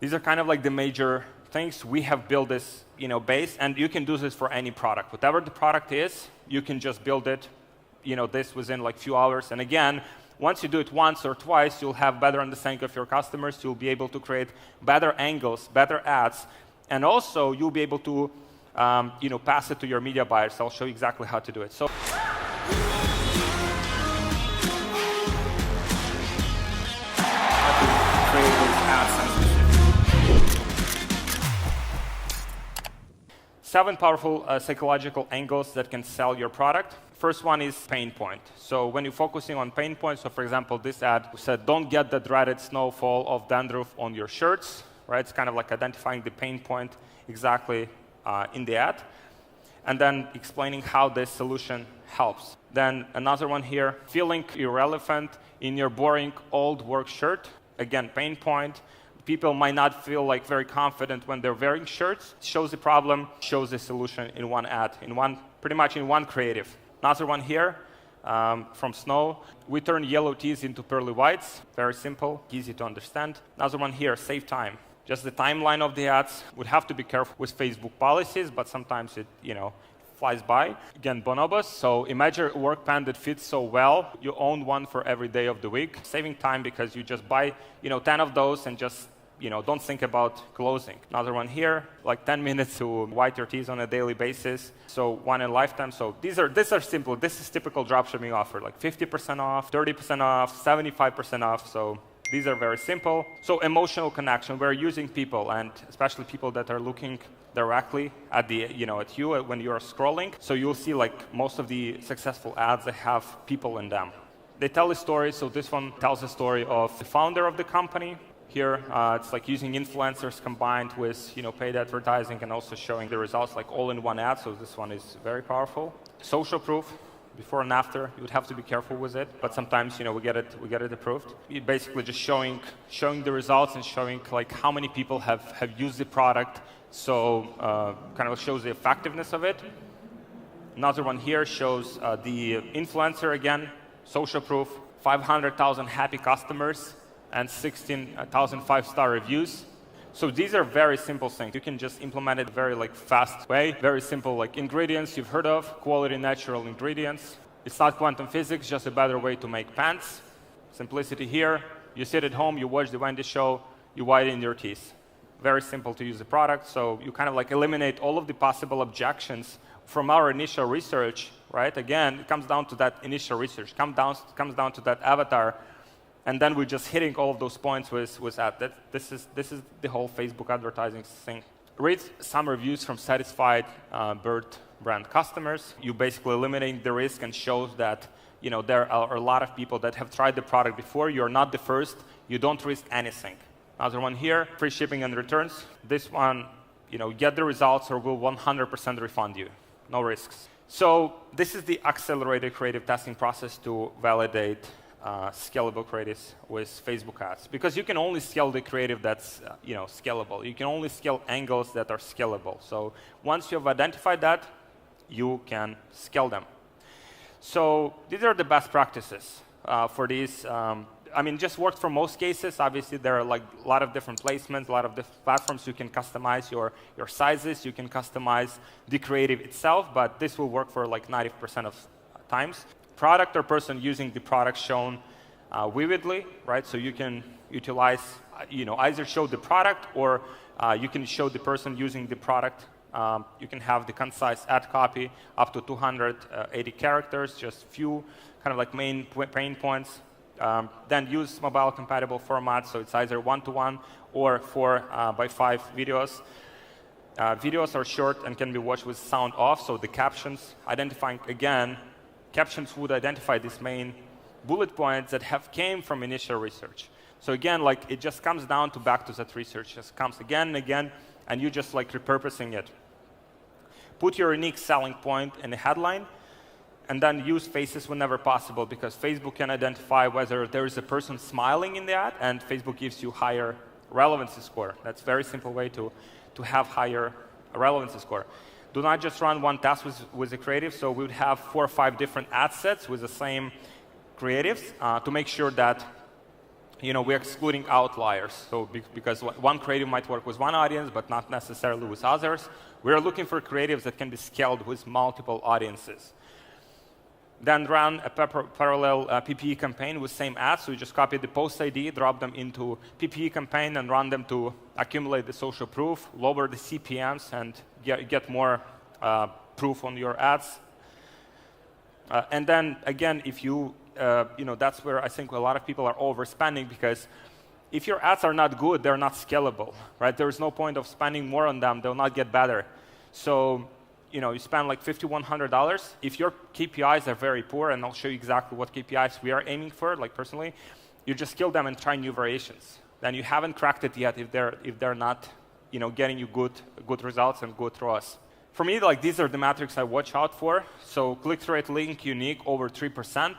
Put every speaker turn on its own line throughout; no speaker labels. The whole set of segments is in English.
These are kind of like the major things. We have built this base, and you can do this for any product. Whatever the product is, you can just build it this within like few hours. And again, once you do it once or twice, you'll have better understanding of your customers. You'll be able to create better angles, better ads, and also you'll be able to pass it to your media buyers. I'll show you exactly how to do it. So. Seven powerful psychological angles that can sell your product. First one is pain point. So when you're focusing on pain points, so for example, this ad said, don't get the dreaded snowfall of dandruff on your shirts, right? It's kind of like identifying the pain point exactly in the ad, and then explaining how this solution helps. Then another one here, feeling irrelevant in your boring old work shirt. Again, pain point. People might not feel like very confident when they're wearing shirts. It shows the problem, shows the solution in one ad, pretty much in one creative. Another one here from Snow. We turn yellow tees into pearly whites. Very simple, easy to understand. Another one here, save time. Just the timeline of the ads. Would have to be careful with Facebook policies, but sometimes it flies by. Again, bonobos. So imagine a work pen that fits so well. You own one for every day of the week. Saving time because you just buy 10 of those and just don't think about closing. Another one here, like 10 minutes to white your teeth on a daily basis. So one in a lifetime. So these are simple. This is typical dropshipping offer, like 50% off, 30% off, 75% off. So these are very simple. So emotional connection. We're using people, and especially people that are looking directly at the at you when you're scrolling. So you'll see like most of the successful ads that have people in them. They tell a story. So this one tells the story of the founder of the company. Here, it's like using influencers combined with paid advertising and also showing the results like all in one ad. So this one is very powerful. Social proof, before and after. You would have to be careful with it, but sometimes we get it approved. You're basically just showing the results and showing like how many people have used the product. So kind of shows the effectiveness of it. Another one here shows the influencer again. Social proof, 500,000 happy customers and 16,000 5-star reviews. So these are very simple things. You can just implement it very fast way. Very simple ingredients you've heard of, quality natural ingredients. It's not quantum physics, just a better way to make pants. Simplicity here. You sit at home, you watch the Wendy show, you whiten your teeth. Very simple to use the product. So you kind of eliminate all of the possible objections from our initial research, right? Again, it comes down to that initial research, comes down to that avatar. And then we're just hitting all of those points with ad. This is the whole Facebook advertising thing. Read some reviews from satisfied bird brand customers. You basically eliminate the risk and shows that there are a lot of people that have tried the product before. You're not the first. You don't risk anything. Another one here, free shipping and returns. This one, get the results or we'll 100% refund you. No risks. So this is the accelerated creative testing process to validate scalable creatives with Facebook ads, because you can only scale the creative that's scalable. You can only scale angles that are scalable. So once you have identified that, you can scale them. So these are the best practices for these. Just worked for most cases. Obviously, there are a lot of different placements, a lot of different platforms. You can customize your sizes. You can customize the creative itself, but this will work for 90% of times. Product or person using the product shown vividly, right? So you can utilize, either show the product or you can show the person using the product. You can have the concise ad copy up to 280 characters, just few kind of main pain points. Then use mobile compatible formats, so it's either 1:1 or 4:5 videos. Videos are short and can be watched with sound off, so the captions, identifying again, captions would identify these main bullet points that came from initial research. So again, it just comes down to back to that research. It just comes again and again, and you just repurposing it. Put your unique selling point in the headline, and then use faces whenever possible, because Facebook can identify whether there is a person smiling in the ad, and Facebook gives you higher relevancy score. That's a very simple way to have higher relevancy score. Do not just run one test with the creative. So we would have 4 or 5 different ad sets with the same creatives to make sure that we're excluding outliers. So because one creative might work with one audience, but not necessarily with others, we're looking for creatives that can be scaled with multiple audiences. Then run a parallel PPE campaign with same ads. So you just copy the post ID, drop them into PPE campaign, and run them to accumulate the social proof, lower the CPMs, and get more proof on your ads. And then again, if that's where I think a lot of people are overspending, because if your ads are not good, they're not scalable, right? There's no point of spending more on them. They'll not get better. So you spend like $5,100. If your KPIs are very poor, and I'll show you exactly what KPIs we are aiming for, like personally, you just kill them and try new variations. Then you haven't cracked it yet if they're not getting you good results and good ROAS. For me, like these are the metrics I watch out for. So click-through rate, link unique over 3%.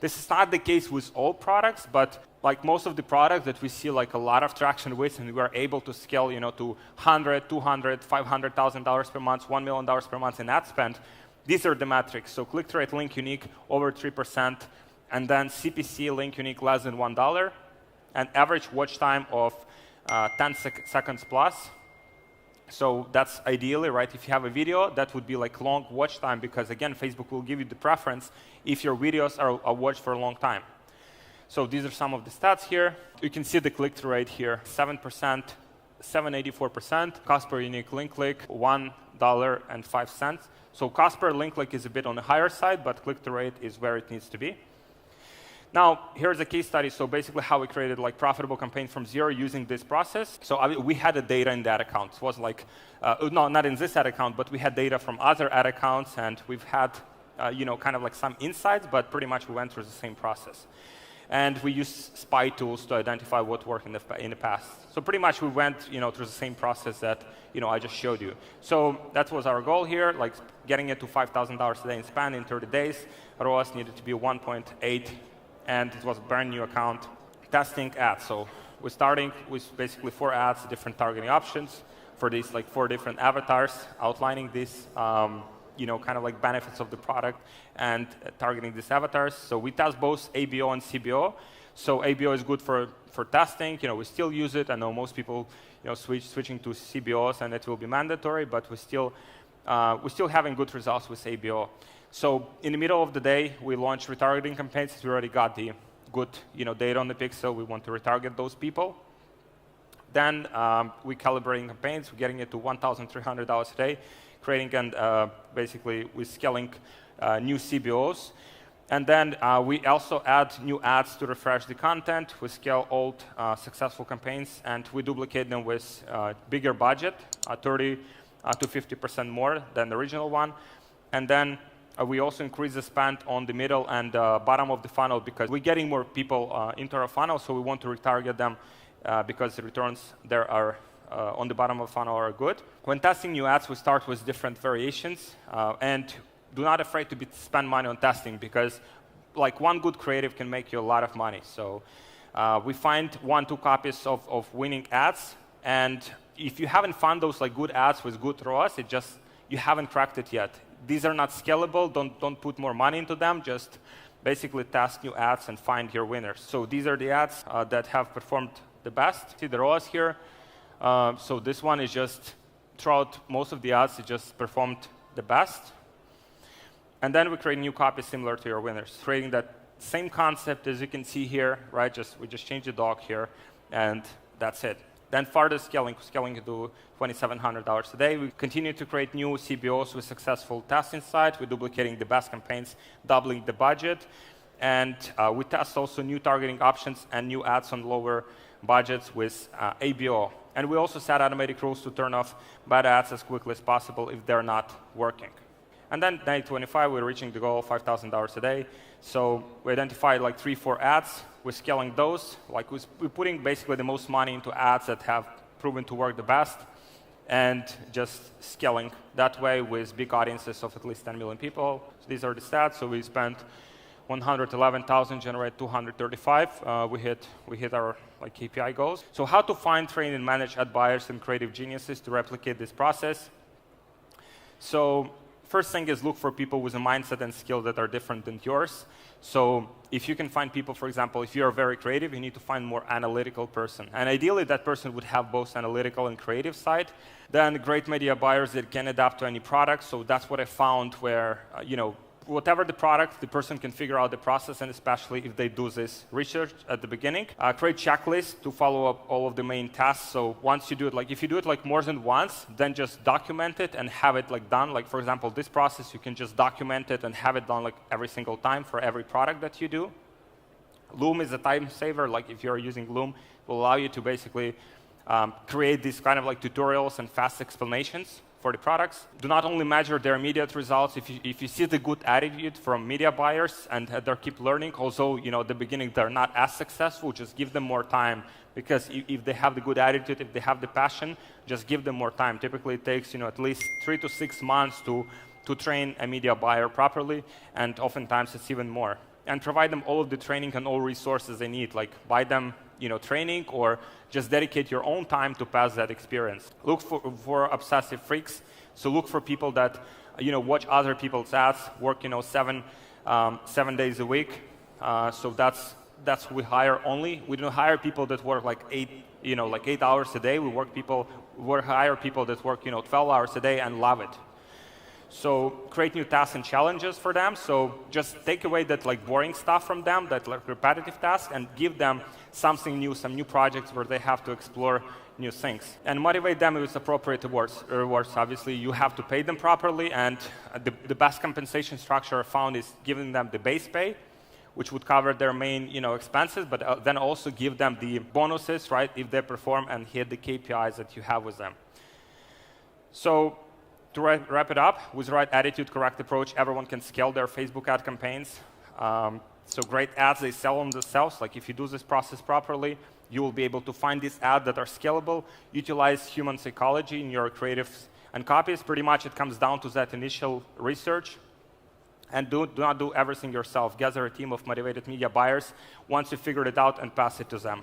This is not the case with all products, but like most of the products that we see like a lot of traction with, and we are able to scale to $100,000, $200,000, $500,000 per month, $1 million per month in ad spend. These are the metrics. So click-through rate, link unique over 3%, and then CPC, link unique less than $1, and average watch time of 10 seconds plus. So that's ideally, right? If you have a video, that would be like long watch time, because again, Facebook will give you the preference if your videos are watched for a long time. So these are some of the stats here. You can see the click-through rate here, 7%, 784%. Cost per unique link click, $1.05. So cost per link click is a bit on the higher side, but click-through rate is where it needs to be. Now, here's a case study. So basically how we created like profitable campaign from zero using this process. So we had the data in that account. It was like, no, not in this ad account, but we had data from other ad accounts, and we've had, kind of like some insights, but pretty much we went through the same process. And we used spy tools to identify what worked in the past. So pretty much we went, through the same process that, I just showed you. So that was our goal here, like getting it to $5,000 a day in spend in 30 days. ROAS needed to be 1.8. And it was a brand new account. Testing ads. So we're starting with basically 4 ads, different targeting options for these like 4 different avatars, outlining these, kind of like benefits of the product and targeting these avatars. So we test both ABO and CBO. So ABO is good for testing. We still use it. I know most people, switching to CBOs, and it will be mandatory, but we're still having good results with ABO. So in the middle of the day, we launched retargeting campaigns. We already got the good data on the pixel. We want to retarget those people. Then we calibrating campaigns. We're getting it to $1,300 a day, creating and basically we're scaling new CBOs. And then we also add new ads to refresh the content. We scale old successful campaigns, and we duplicate them with bigger budget, 30 to 50% more than the original one. And then we also increase the spend on the middle and bottom of the funnel, because we're getting more people into our funnel, so we want to retarget them because the returns there are on the bottom of the funnel are good. When testing new ads, we start with different variations, and do not afraid to spend money on testing, because like one good creative can make you a lot of money. So we find 1-2 copies of winning ads, and if you haven't found those like good ads with good ROAS, you haven't cracked it yet. These are not scalable. Don't put more money into them. Just basically test new ads and find your winners. So these are the ads that have performed the best. See the ROAS here. So this one is just throughout most of the ads, it just performed the best. And then we create new copies similar to your winners, creating that same concept as you can see here, right? We just change the dog here, and that's it. Then further scaling to $2,700 a day. We continue to create new CBOs with successful tests inside. We're duplicating the best campaigns, doubling the budget. And we test also new targeting options and new ads on lower budgets with ABO. And we also set automatic rules to turn off bad ads as quickly as possible if they're not working. And then day 25, we're reaching the goal of $5,000 a day. So we identified like 3-4 ads. We're scaling those. Like we're putting basically the most money into ads that have proven to work the best, and just scaling that way with big audiences of at least 10 million people. So these are the stats. So we spent 111,000, generate 235. We hit our like KPI goals. So how to find, train, and manage ad buyers and creative geniuses to replicate this process. So First thing is look for people with a mindset and skill that are different than yours. So if you can find people, for example, if you're very creative, you need to find more analytical person. And ideally, that person would have both analytical and creative side. Then great media buyers that can adapt to any product. So that's what I found where, whatever the product, the person can figure out the process, and especially if they do this research at the beginning. Create checklists to follow up all of the main tasks. So once you do it, if you do it more than once, then just document it and have it done. For example, this process, you can just document it and have it done every single time for every product that you do. Loom is a time saver. If you're using Loom, it will allow you to basically create these kind of tutorials and fast explanations for the products. Do not only measure their immediate results. If you see the good attitude from media buyers and they keep learning, although at the beginning they're not as successful, just give them more time, because if they have the good attitude, if they have the passion, just give them more time. Typically it takes at least 3 to 6 months to train a media buyer properly, and oftentimes it's even more. And provide them all of the training and all resources they need, buy them training, or just dedicate your own time to pass that experience. Look for obsessive freaks. So look for people that watch other people's ads, work 7 days a week. So that's who we hire only. We don't hire people that work 8 hours a day. We hire people that work 12 hours a day and love it. So create new tasks and challenges for them. So just take away that boring stuff from them, that repetitive task, and give them something new, some new projects where they have to explore new things. And motivate them with appropriate rewards. Obviously, you have to pay them properly, and the best compensation structure I found is giving them the base pay, which would cover their main expenses, but then also give them the bonuses, right, if they perform and hit the KPIs that you have with them. So to wrap it up, with the right attitude, correct approach, everyone can scale their Facebook ad campaigns. So great ads, they sell on themselves. If you do this process properly, you will be able to find these ads that are scalable, utilize human psychology in your creatives and copies. Pretty much it comes down to that initial research. And do not do everything yourself. Gather a team of motivated media buyers once you figured it out and pass it to them.